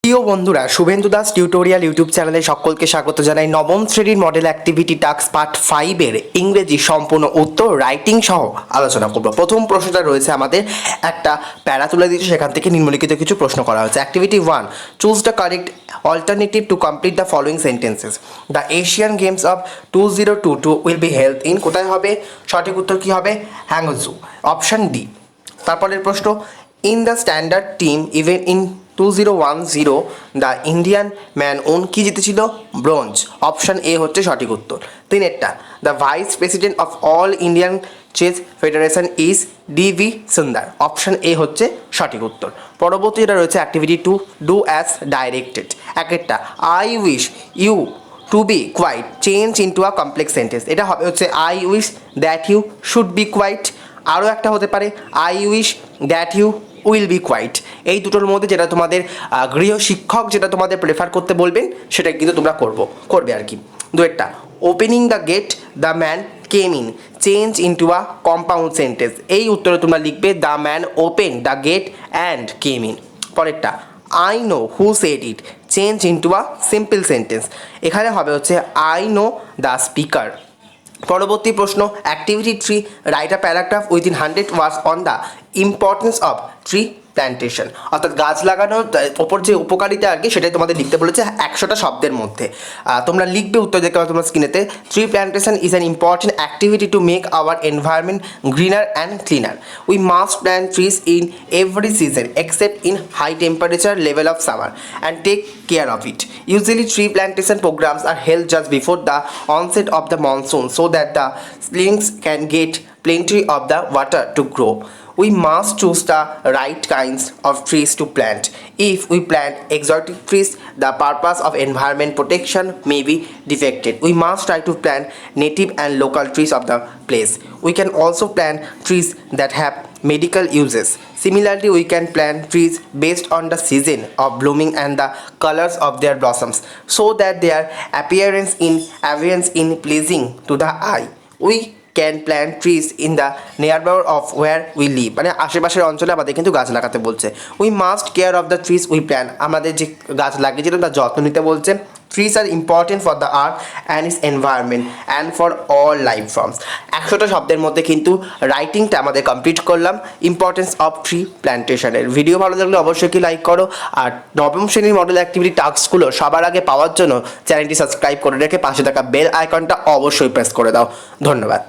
প্রিয় বন্ধুরা, Suvendu Das tutorial YouTube চ্যানেলে সকলকে স্বাগত জানাই। নবম শ্রেণীর মডেল অ্যাক্টিভিটি টাস্ক পার্ট 5-এর ইংরেজি সম্পূর্ণ উত্তর রাইটিং সহ আলোচনা করব। প্রথম প্রশ্নটা রয়েছে আমাদের একটা প্যারা তুলে দিয়েছে, সেখান থেকে নিম্নলিখিত কিছু প্রশ্ন করা হয়েছে। Activity 1, choose the correct alternative to complete the following sentences. The Asian Games of 2022 will be held in, কোথায় হবে? সঠিক উত্তর কী হবে? Hangzhou, option D. তারপরের প্রশ্ন, in the standard team event in 2010 the Indian man won কি জিতেছিল? ব্রোঞ্জ, অপশান এ হচ্ছে সঠিক উত্তর। তিনেরটা, the vice president of all Indian chess federation is D V. Sundar, option A হচ্ছে সঠিক উত্তর। পরবর্তী যেটা রয়েছে অ্যাক্টিভিটি 2, ডু অ্যাজ ডাইরেক্টেড। একটা, I wish you to be quiet change into a complex sentence. এটা হবে হচ্ছে I wish that you should be quiet. আরও একটা হতে পারে I wish that you will be quiet. এই দুটোর মধ্যে যেটা তোমাদের গৃহ শিক্ষক যেটা তোমাদের প্রেফার করতে বলবেন সেটা কিন্তু তোমরা করবে আর কি। দুয়েরটা, opening the gate the man came in change into a compound sentence. এই উত্তরে তোমরা লিখবে the man open the gate and came in. পরেরটা, I know who said it change into a simple sentence. এখানে হবে হচ্ছে আই নো দ্য স্পিকার। পরবর্তী প্রশ্ন, activity 3, write a paragraph within 100 words on the importance of tree plantation. অর্থাৎ গাছ লাগানোর ওপর যে উপকারিতা আর কি সেটাই তোমাদের লিখতে বলেছে 100টা শব্দের মধ্যে। তোমরা লিখবে উত্তর দেখতে পাবে তোমার স্ক্রিনেতে। Tree plantation is an important activity to make our environment greener and cleaner. We must plant trees in every season except in high temperature level of summer and take care of it. Usually tree plantation programs are held just before the onset of the monsoon so that the seedlings can get plenty of the water to grow. We must choose the right kinds of trees to plant. If we plant exotic trees, the purpose of environment protection may be defeated. We must try to plant native and local trees of the place. We can also plant trees that have medical uses. Similarly, we can plant trees based on the season of blooming and the colors of their blossoms so that their appearance in pleasing to the eye. We can plant trees in the neighborhood of where we live, মানে আশেপাশের অঞ্চলে আমাদের কিন্তু গাছ লাগাতে বলছে। We must care of the trees we plant, আমাদের যে গাছ লাগিয়েছিলাম তার যত্ন নিতে বলছে। Trees are important for the earth and is environment and for all life forms. 100টা শব্দের মধ্যে কিন্তু রাইটিংটা আমাদের কমপ্লিট করলাম ইম্পর্টেন্স অফ ট্রি প্ল্যান্টেশনের। ভিডিও ভালো লাগলে অবশ্যই কি লাইক করো, আর নবম শ্রেণীর মডেল অ্যাক্টিভিটি টাস্কগুলো সবার আগে পাওয়ার জন্য চ্যানেলটি সাবস্ক্রাইব করে রেখে পাশে থাকা বেল আইকনটা অবশ্যই প্রেস করে দাও। ধন্যবাদ।